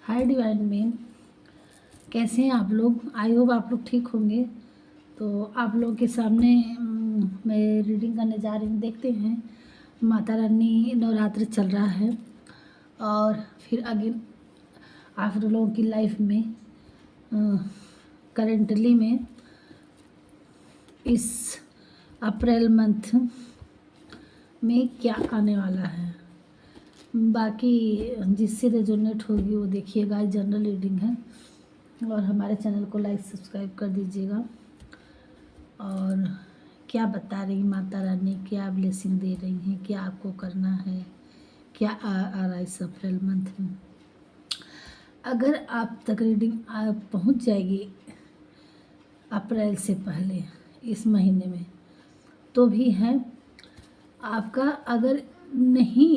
हाय divine में कैसे हैं आप लोग। आई होप आप लोग ठीक होंगे। तो आप लोगों के सामने मैं रीडिंग करने जा रही हूँ। देखते हैं, माता रानी नवरात्र चल रहा है और फिर अगेन आप लोगों की लाइफ में करेंटली में इस अप्रैल मंथ में क्या आने वाला है। बाकी जिससे रेजोनेट होगी वो देखिएगा। जनरल रीडिंग है और हमारे चैनल को लाइक सब्सक्राइब कर दीजिएगा। और क्या बता रही माता रानी, क्या ब्लेसिंग दे रही हैं, क्या आपको करना है, क्या आ रहा है इस अप्रैल मंथ में। अगर आप तक रीडिंग पहुंच जाएगी अप्रैल से पहले इस महीने में तो भी है आपका। अगर नहीं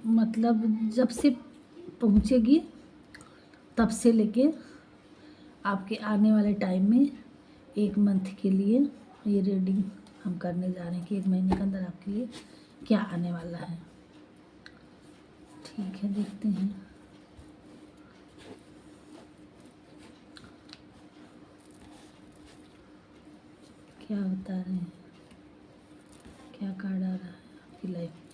मतलब जब से पहुंचेगी तब से लेके आपके आने वाले टाइम में 1 मंथ के लिए ये रीडिंग हम करने जा रहे हैं कि 1 महीने के अंदर आपके लिए क्या आने वाला है। ठीक है, देखते हैं। क्या बता रहे हैं, क्या कार्ड आ रहा है आपकी लाइफ।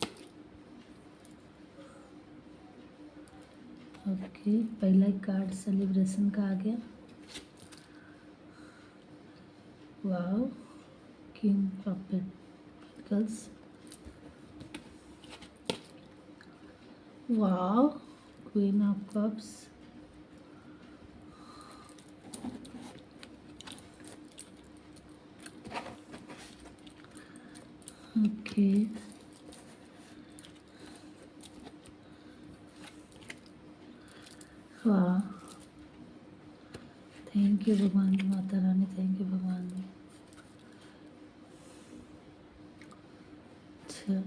ओके, पहला कार्ड सेलिब्रेशन का आ गया। Wow, king of pentacles. Wow, queen of cups. Okay, वाह, थैंक यू भगवान माता रानी, थैंक यू भगवान। अच्छा,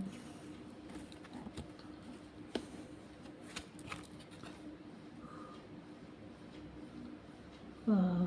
वाह,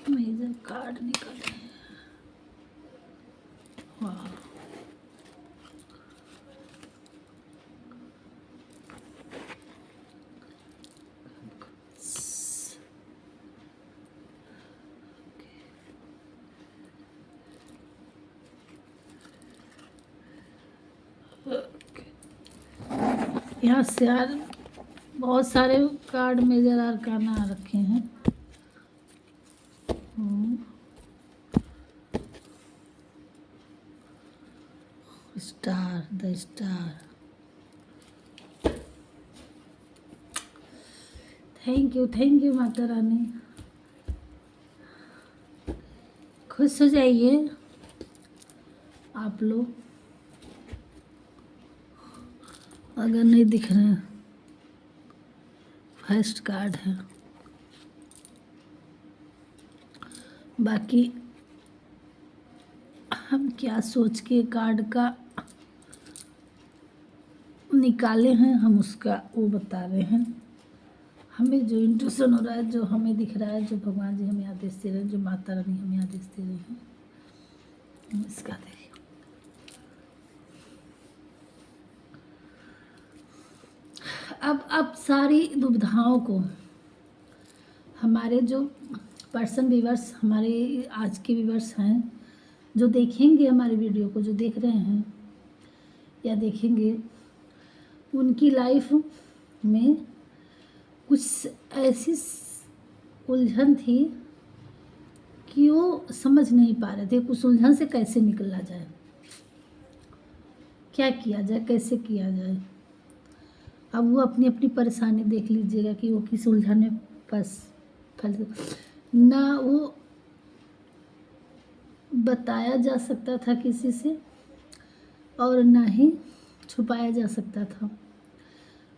मेजर कार्ड निकले। वाह, यहाँ से यार बहुत सारे कार्ड मेजर आर्काना रखे हैं। Star, the star. Thank you Mata Rani. खुश हो जाइए आप लोग। अगर नहीं दिख रहे हैं, फर्स्ट कार्ड है। बाकी हम क्या सोच के कार्ड का निकाले हैं, हम उसका वो बता रहे हैं। हमें जो इंट्यूशन हो रहा है, जो हमें दिख रहा है, जो भगवान जी हमें आदेश दे रहे हैं, जो माता रानी हमें आदेश दे रही हैं, हम इसका देखिए। अब सारी दुविधाओं को हमारे जो पर्सन व्यूवर्स, हमारे आज के व्यूवर्स हैं, जो देखेंगे हमारे वीडियो को, जो देख रहे हैं या देखेंगे, उनकी लाइफ में कुछ ऐसी उलझन थी कि वो समझ नहीं पा रहे थे उस उलझन से कैसे निकला जाए, क्या किया जाए, कैसे किया जाए। अब वो अपनी अपनी परेशानी देख लीजिएगा कि वो किस उलझन में फंस ना वो बताया जा सकता था किसी से और ना ही छुपाया जा सकता था।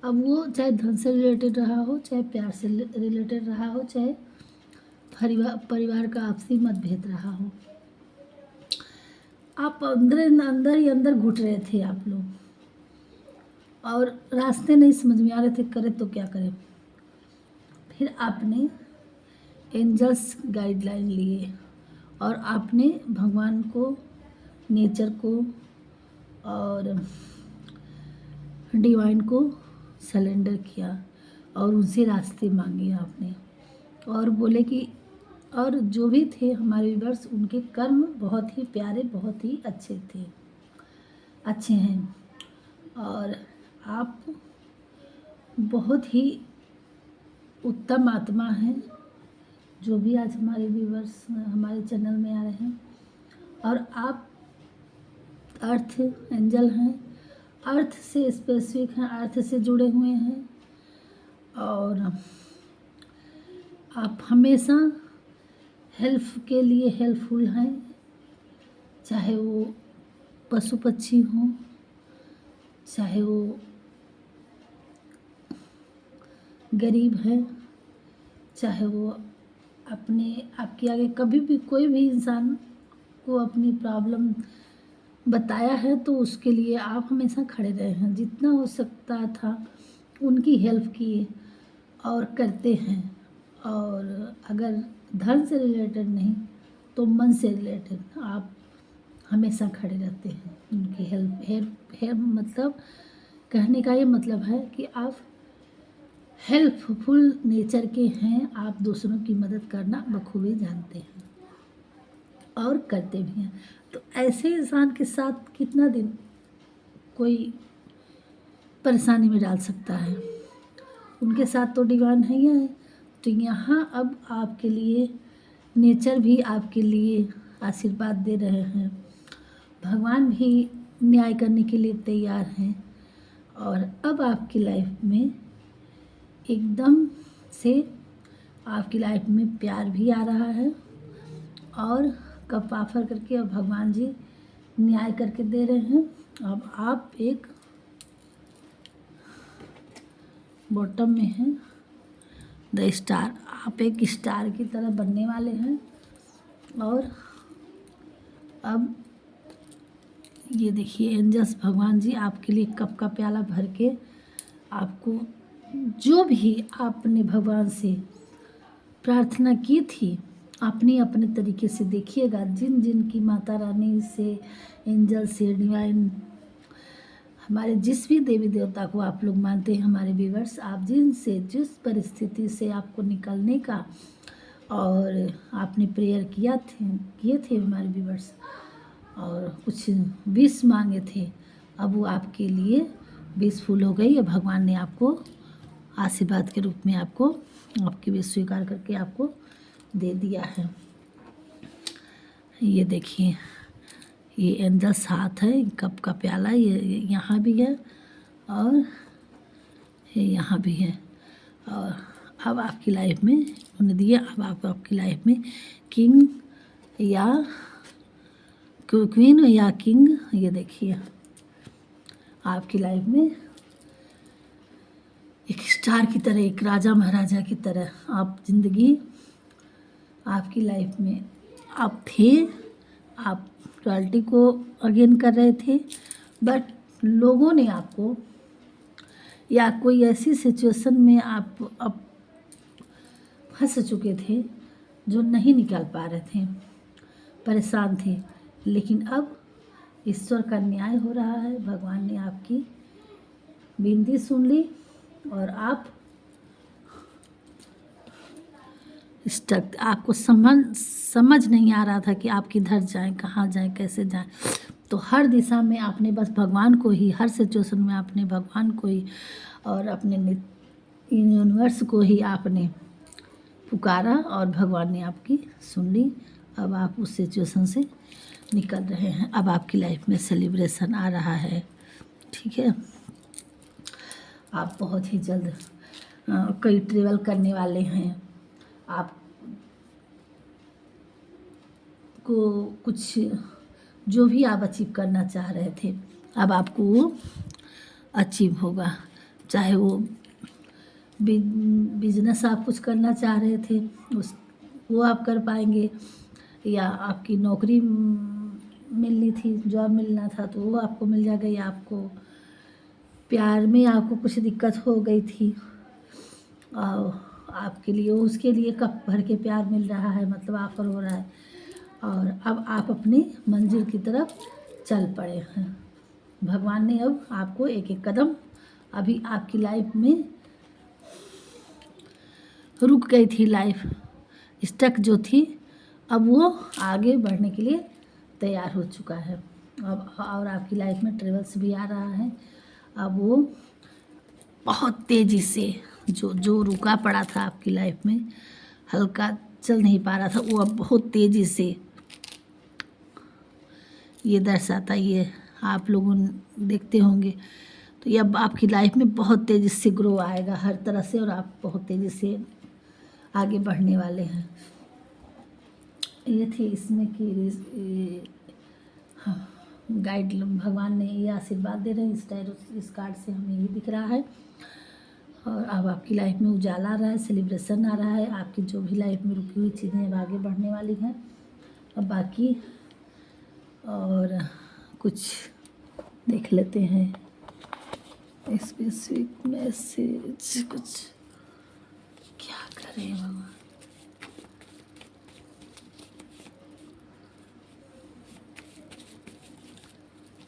अब वो चाहे धन से रिलेटेड रहा हो, चाहे प्यार से रिलेटेड रहा हो, चाहे परिवार का आपसी मतभेद रहा हो, आप अंदर अंदर ही अंदर घुट रहे थे आप लोग और रास्ते नहीं समझ में आ रहे थे, करें तो क्या करें। फिर आपने एंजल्स गाइडलाइन लिए और आपने भगवान को, नेचर को और डिवाइन को सरेंडर किया और उनसे रास्ते मांगे आपने और बोले कि और जो भी थे हमारे व्यूअर्स, उनके कर्म बहुत ही प्यारे, बहुत ही अच्छे हैं और आप बहुत ही उत्तम आत्मा हैं। जो भी आज हमारे व्यूअर्स हमारे चैनल में आ रहे हैं और आप अर्थ एंजल हैं, अर्थ से स्पेसिफिक हैं, अर्थ से जुड़े हुए हैं और आप हमेशा हेल्प के लिए हेल्पफुल हैं, चाहे वो पशु पक्षी हों, चाहे वो गरीब है, चाहे वो आपके आगे कभी भी कोई भी इंसान को अपनी प्रॉब्लम बताया है तो उसके लिए आप हमेशा खड़े रहे हैं, जितना हो सकता था उनकी हेल्प किए और करते हैं। और अगर धन से रिलेटेड नहीं तो मन से रिलेटेड आप हमेशा खड़े रहते हैं उनकी हेल्प मतलब कहने का ये मतलब है कि आप हेल्पफुल नेचर के हैं, आप दूसरों की मदद करना बखूबी जानते हैं और करते भी हैं। तो ऐसे इंसान के साथ कितना दिन कोई परेशानी में डाल सकता है, उनके साथ तो डिवाइन है ही है। तो यहाँ अब आपके लिए नेचर भी आपके लिए आशीर्वाद दे रहे हैं, भगवान भी न्याय करने के लिए तैयार हैं और अब आपकी लाइफ में एकदम से आपकी लाइफ में प्यार भी आ रहा है और कप ऑफर करके अब भगवान जी न्याय करके दे रहे हैं। अब आप एक बॉटम में हैं, द स्टार, आप एक स्टार की तरह बनने वाले हैं और अब ये देखिए एंजल्स भगवान जी आपके लिए कप का प्याला भर के आपको जो भी आपने भगवान से प्रार्थना की थी अपने अपने तरीके से देखिएगा। जिन जिन की माता रानी से, एंजल से, डिवाइन, हमारे जिस भी देवी देवता को आप लोग मानते हैं हमारे व्यूअर्स, आप जिस परिस्थिति से आपको निकलने का और आपने प्रेयर किए थे हमारे व्यूअर्स और कुछ विश मांगे थे, अब वो आपके लिए विश फुल हो गई और भगवान ने आपको आशीर्वाद के रूप में आपको आपकी विश स्वीकार करके आपको दे दिया है। ये देखिए ये एंजल्स हाथ है, कप का प्याला ये यहाँ भी है और ये यहाँ भी है और अब आपकी लाइफ में उन्होंने दिया। अब आपकी लाइफ में किंग या क्वीन या किंग, ये देखिए आपकी लाइफ में एक स्टार की तरह, एक राजा महाराजा की तरह आप जिंदगी आपकी लाइफ में आप थे, आप रॉयल्टी को अगेन कर रहे थे, बट लोगों ने आपको या कोई ऐसी सिचुएशन में आप अब फंस चुके थे जो नहीं निकाल पा रहे थे, परेशान थे, लेकिन अब ईश्वर का न्याय हो रहा है। भगवान ने आपकी विनती सुन ली और आप स्टक, आपको समझ नहीं आ रहा था कि आप किधर जाएं, कहाँ जाएं, कैसे जाएं। तो हर दिशा में आपने बस भगवान को ही, हर सिचुएशन में आपने भगवान को ही और अपने यूनिवर्स को ही आपने पुकारा और भगवान ने आपकी सुन ली। अब आप उस सिचुएशन से निकल रहे हैं, अब आपकी लाइफ में सेलिब्रेशन आ रहा है, ठीक है। आप बहुत ही जल्द कई ट्रेवल करने वाले हैं। आपको कुछ जो भी आप अचीव करना चाह रहे थे, अब आपको वो अचीव होगा। चाहे वो बिजनेस आप कुछ करना चाह रहे थे, उस वो आप कर पाएंगे, या आपकी नौकरी मिलनी थी, जॉब मिलना था तो वो आपको मिल जाएगा, या आपको प्यार में आपको कुछ दिक्कत हो गई थी और आपके लिए उसके लिए कप भर के प्यार मिल रहा है, मतलब ऑफर हो रहा है, और अब आप अपनी मंजिल की तरफ चल पड़े हैं। भगवान ने अब आपको एक एक कदम, अभी आपकी लाइफ में रुक गई थी, लाइफ स्टक जो थी, अब वो आगे बढ़ने के लिए तैयार हो चुका है। अब और आपकी लाइफ में ट्रेवल्स भी आ रहा है। अब वो बहुत तेज़ी से जो रुका पड़ा था आपकी लाइफ में, हल्का चल नहीं पा रहा था, वो अब बहुत तेज़ी से ये दर्शाता, ये आप लोगों देखते होंगे, तो ये अब आपकी लाइफ में बहुत तेज़ी से ग्रो आएगा हर तरह से, और आप बहुत तेज़ी से आगे बढ़ने वाले हैं। ये थी इसमें कि हाँ, गाइड भगवान ने ये आशीर्वाद दे रहे हैं, इस कार्ड से हमें ये दिख रहा है। और अब आपकी लाइफ में उजाला आ रहा है, सेलिब्रेशन आ रहा है, आपकी जो भी लाइफ में रुकी हुई चीज़ें अब आगे बढ़ने वाली हैं। अब बाकी और कुछ देख लेते हैं, स्पेसिफिक मैसेज कुछ, क्या करें भगवान,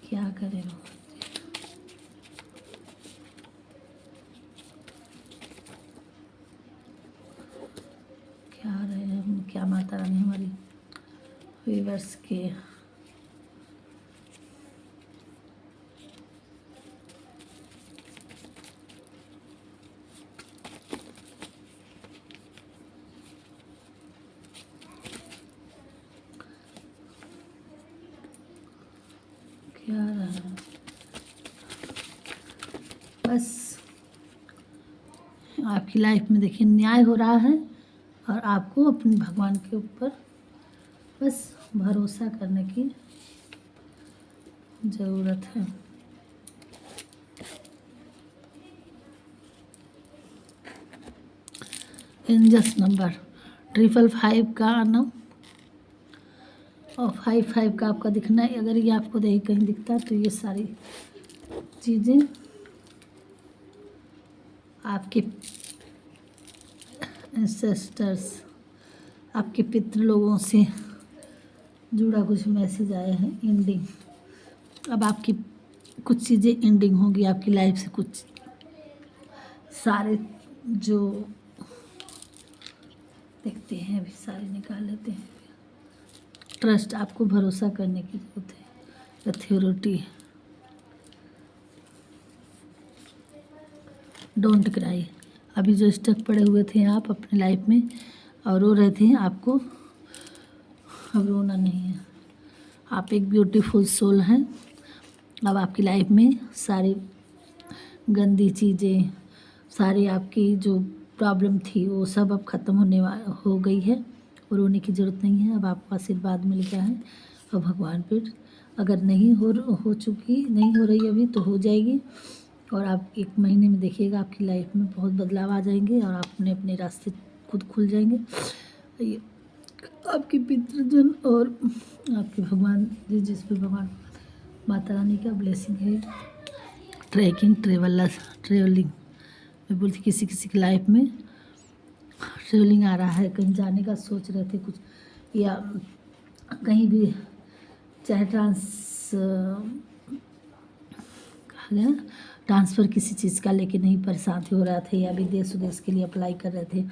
क्या करें भगवान, क्या रहे हम, क्या माता रानी हमारी व्यूअर्स के क्या रहा, बस आपकी लाइफ में देखिए न्याय हो रहा है, और आपको अपने भगवान के ऊपर बस भरोसा करने की ज़रूरत है। एंजल्स नंबर 555 का आना और 55 का आपका दिखना है। अगर ये आपको कहीं दिखता है तो ये सारी चीज़ें आपके एंसेस्टर्स, आपके पितृ लोगों से जुड़ा कुछ मैसेज आया है। एंडिंग, अब आपकी कुछ चीज़ें एंडिंग होगी आपकी लाइफ से, कुछ सारे जो देखते हैं अभी सारे निकाल लेते हैं। ट्रस्ट, आपको भरोसा करने की जरूरत है। अथॉरिटी, डोंट क्राई, अभी जो स्टक पड़े हुए थे आप अपने लाइफ में और रो रहे थे, आपको अब रोना नहीं है। आप एक ब्यूटीफुल सोल हैं। अब आपकी लाइफ में सारी गंदी चीज़ें, सारी आपकी जो प्रॉब्लम थी वो सब अब ख़त्म हो गई है, और रोने की ज़रूरत नहीं है। अब आपको आशीर्वाद मिल गया है। और भगवान पर अगर नहीं हो चुकी, नहीं हो रही अभी, तो हो जाएगी, और आप 1 महीने में देखिएगा आपकी लाइफ में बहुत बदलाव आ जाएंगे, और आप अपने रास्ते खुद खुल जाएंगे। ये आपके पितृजन और आपके भगवान जी, जिस पर भगवान माता रानी का ब्लेसिंग है। ट्रेवलिंग मैं बोलती, किसी की लाइफ में ट्रेवलिंग आ रहा है, कहीं जाने का सोच रहे थे कुछ, या कहीं भी, चाहे ट्रांसफ़र किसी चीज़ का लेके नहीं परेशान हो रहा थे, या विदेश उदेश के लिए अप्लाई कर रहे थे,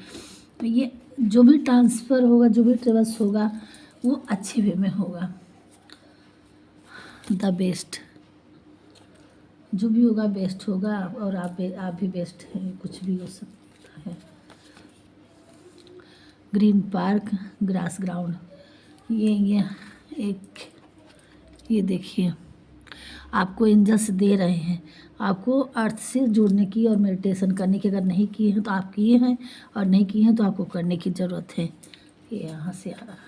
तो ये जो भी ट्रांसफ़र होगा, जो भी ट्रेवल्स होगा, वो अच्छे वे में होगा। द बेस्ट, जो भी होगा बेस्ट होगा, और आप भी बेस्ट हैं, कुछ भी हो सकता है। ग्रीन पार्क, ग्रास ग्राउंड, ये एक, ये देखिए आपको एंजल्स दे रहे हैं आपको अर्थ से जुड़ने की और मेडिटेशन करने की। अगर नहीं किए हैं तो आप किए हैं, और नहीं किए हैं तो आपको करने की ज़रूरत है। ये यहाँ से आ रहा है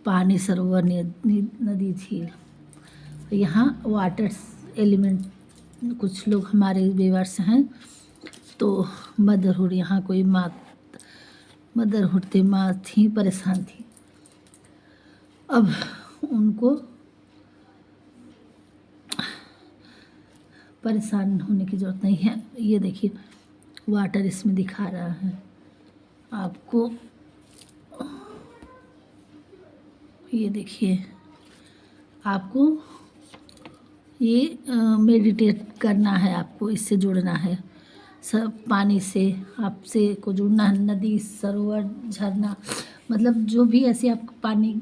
पानी, सरोवर, नदी, झील। यहाँ वाटर एलिमेंट, कुछ लोग हमारे व्यूअर्स हैं तो मदरहुड, यहाँ कोई मदरहुड थे, माँ थी, परेशान थी। अब उनको परेशान होने की ज़रूरत नहीं है। ये देखिए वाटर इसमें दिखा रहा है आपको, ये देखिए आपको ये मेडिटेट करना है, आपको इससे जुड़ना है, सब पानी से आपसे को जुड़ना है। नदी, सरोवर, झरना, मतलब जो भी ऐसे आपको पानी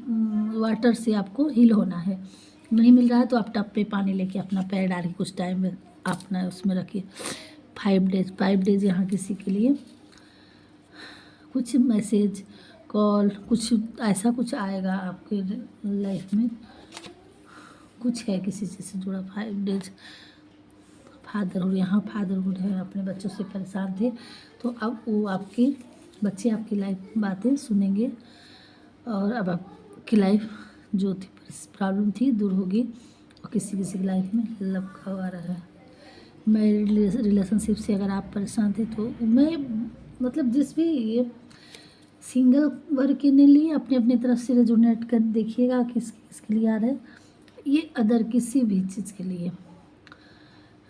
वाटर से आपको हील होना है। नहीं मिल रहा है तो आप टब पे पानी लेके अपना पैर डाल के कुछ टाइम में अपना उसमें रखिए। 5 डेज यहाँ किसी के लिए कुछ मैसेज, कॉल, कुछ ऐसा कुछ आएगा आपके लाइफ में, कुछ है किसी चीज़ से जुड़ा। 5 डेज फादरहुड, यहाँ फादरहुड है, अपने बच्चों से परेशान थे तो अब वो आपके बच्चे आपकी लाइफ बातें सुनेंगे और अब आपकी लाइफ जो थी प्रॉब्लम थी दूर होगी। और किसी किसी की लाइफ में लव का आ रहा है। मैरिड रिलेशनशिप से अगर आप परेशान थे तो मैं मतलब जिस भी ये सिंगल वर्ग के लिए अपने अपनी तरफ से रेजोनेट कर देखिएगा किस किसके लिए आ रहा है। ये अदर किसी भी चीज़ के लिए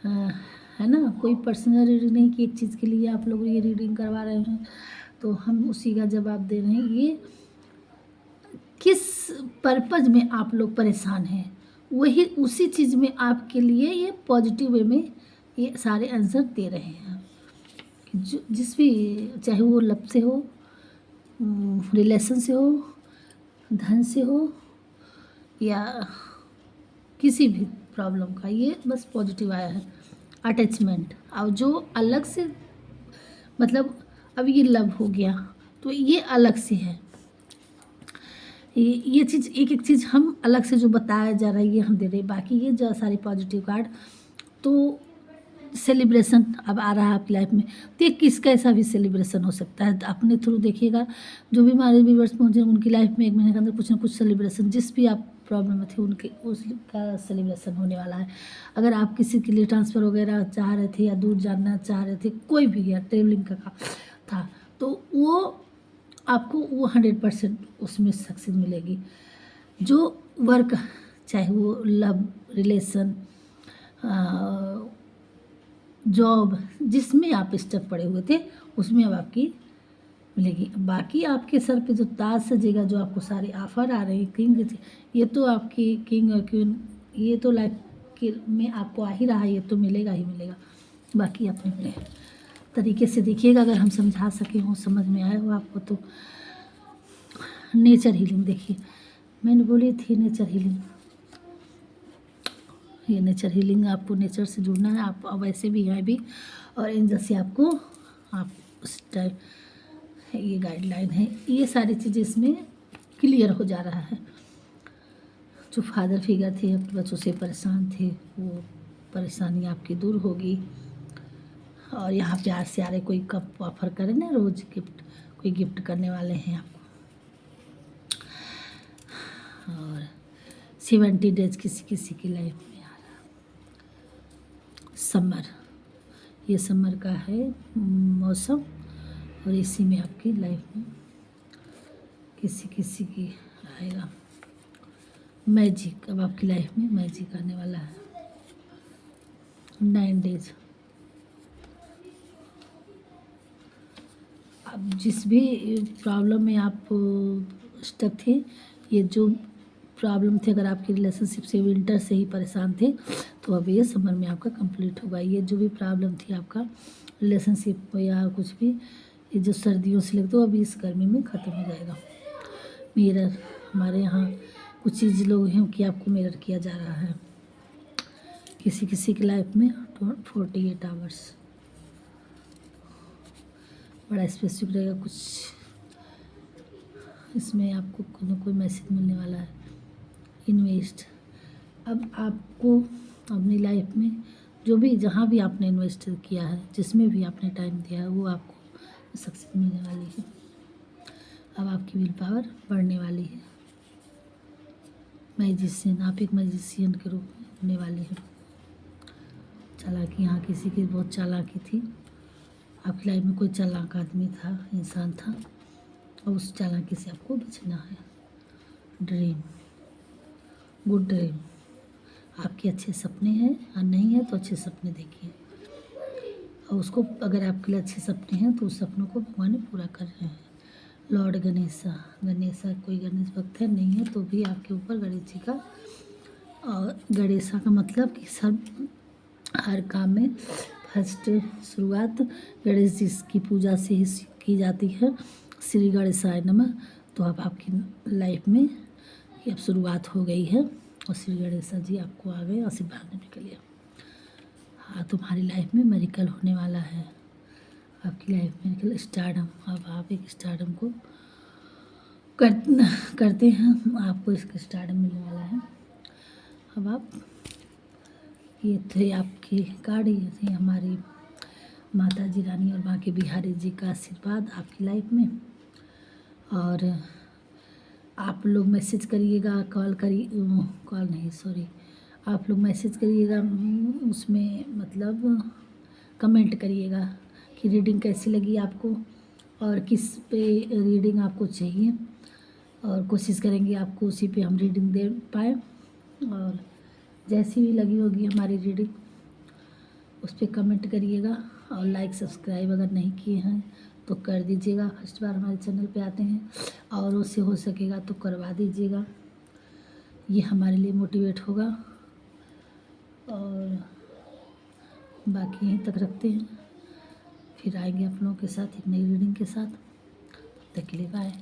है ना, कोई पर्सनल रीडिंग नहीं कि एक चीज़ के लिए आप लोग ये रीडिंग करवा रहे हैं तो हम उसी का जवाब दे रहे हैं। ये किस पर्पज़ में आप लोग परेशान हैं, वही उसी चीज़ में आपके लिए ये पॉजिटिव वे में ये सारे आंसर दे रहे हैं। जो जिस भी, चाहे वो लव से हो, रिलेशन से हो, धन से हो, या किसी भी प्रॉब्लम का, ये बस पॉजिटिव आया है। अटैचमेंट, और जो अलग से मतलब अब ये लव हो गया तो ये अलग से है। ये चीज़ एक एक चीज़ हम अलग से जो बताया जा रहा है ये हम दे रहे हैं। बाकी ये जो सारी पॉजिटिव कार्ड तो सेलिब्रेशन अब आ रहा है आपकी लाइफ में, तो ये किस कैसा भी सेलिब्रेशन हो सकता है। तो अपने थ्रू देखिएगा जो भी हमारे व्यूअर्स पहुँचे उनकी लाइफ में 1 महीने के अंदर कुछ ना कुछ सेलिब्रेशन, जिस भी आप प्रॉब्लम में थे उनके उसका सेलिब्रेशन होने वाला है। अगर आप किसी के लिए ट्रांसफ़र वगैरह चाह रहे थे या दूर जाना चाह रहे थे, कोई भी या ट्रेवलिंग का काम था तो वो आपको वो 100% उसमें सक्सेस मिलेगी। जो वर्क, चाहे वो लव, रिलेशन, जॉब, जिसमें आप स्टक पड़े हुए थे उसमें अब आपकी मिलेगी। बाकी आपके सर पे जो ताज सजेगा, जो आपको सारे ऑफर आ रहे हैं किंग, ये तो आपकी किंग और क्वीन, ये तो लाइफ के में आपको आ ही रहा है, ये तो मिलेगा ही मिलेगा। बाकी अपने अपने तरीके से देखिएगा, अगर हम समझा सके हो, समझ में आए हो आपको तो। नेचर हीलिंग देखिए, मैंने बोली थी नेचर हीलिंग, ये नेचर हीलिंग, आपको नेचर से जुड़ना है। आप वैसे भी हैं भी, और एंजल से आपको आप उस टाइप ये गाइडलाइन है, ये सारी चीज़ें इसमें क्लियर हो जा रहा है। जो फादर फिगर थे अपने बच्चों से परेशान थे, वो परेशानी आपकी दूर होगी। और यहाँ प्यार से आ रहे, कोई कप ऑफर करें ना, रोज़ गिफ्ट, कोई गिफ्ट करने वाले हैं आपको। और 70 डेज किसी किसी की लाइफ में आ रहा। समर, ये समर का है मौसम, और इसी में आपकी लाइफ में किसी किसी की आएगा मैजिक। अब आपकी लाइफ में मैजिक आने वाला है। 9 डेज, अब जिस भी प्रॉब्लम में आप स्टक थे, ये जो प्रॉब्लम थे, अगर आपकी रिलेशनशिप से विंटर से ही परेशान थे तो अब ये समर में आपका कंप्लीट होगा। ये जो भी प्रॉब्लम थी आपका रिलेशनशिप या कुछ भी, ये जो सर्दियों से लगता है अभी इस गर्मी में ख़त्म हो जाएगा। मिरर, हमारे यहाँ कुछ चीज़ लोग हैं कि आपको मिरर किया जा रहा है किसी किसी की लाइफ में 48 आवर्स, बड़ा स्पेसिफिक रहेगा। कुछ इसमें आपको कोई ना कोई मैसेज मिलने वाला है। इन्वेस्ट, अब आपको अपनी लाइफ में जो भी जहाँ भी आपने इन्वेस्ट किया है, जिसमें भी आपने टाइम दिया है, वो आपको सक्सेस मिलने वाली है। अब आपकी विल पावर बढ़ने वाली है। मैजिशियन, आप एक मैजिशियन के रूप में होने वाले हैं। चालाकी, यहाँ किसी की बहुत चालाकी थी, आपकी लाइफ में कोई चालाक आदमी था, इंसान था, और उस चालाकी से आपको बचना है। ड्रीम, गुड ड्रीम, आपके अच्छे सपने हैं, और नहीं है तो अच्छे सपने देखिए, और उसको अगर आपके लिए अच्छे सपने हैं तो उस सपनों को भगवान पूरा कर रहे हैं। लॉर्ड गणेशा, गणेशा कोई गणेश भक्त है, नहीं है तो भी आपके ऊपर गणेश जी का, और गणेशा का मतलब कि सब हर काम में फर्स्ट शुरुआत गणेश जी की पूजा से ही की जाती है। श्री गणेशाय नमः। तो अब आपकी लाइफ में ये अब शुरुआत हो गई है, और श्री गणेशा जी आपको आ गए आशीर्वाद देने के लिए। हाँ, तुम्हारी लाइफ में मेरिकल होने वाला है। आपकी लाइफ में मेरिकल, स्टारडम, अब आप एक स्टारडम को करते हैं, आपको इसका स्टारडम मिलने वाला है। अब आप, ये थे आपके कार्ड, ये थे हमारी माता जी रानी और बाकी बिहारी जी का आशीर्वाद आपकी लाइफ में। और आप लोग मैसेज करिएगा, कॉल नहीं, सॉरी, आप लोग मैसेज करिएगा, उसमें मतलब कमेंट करिएगा कि रीडिंग कैसी लगी आपको, और किस पे रीडिंग आपको चाहिए, और कोशिश करेंगे आपको उसी पे हम रीडिंग दे पाए। और जैसी भी लगी होगी हमारी रीडिंग, उस पर कमेंट करिएगा, और लाइक सब्सक्राइब अगर नहीं किए हैं तो कर दीजिएगा। फर्स्ट बार हमारे चैनल पे आते हैं, और उससे हो सकेगा तो करवा दीजिएगा, ये हमारे लिए मोटिवेट होगा। और बाकी यहीं तक रखते हैं, फिर आएंगे आप लोगों के साथ एक नई रीडिंग के साथ। तब तक के लिए बाय।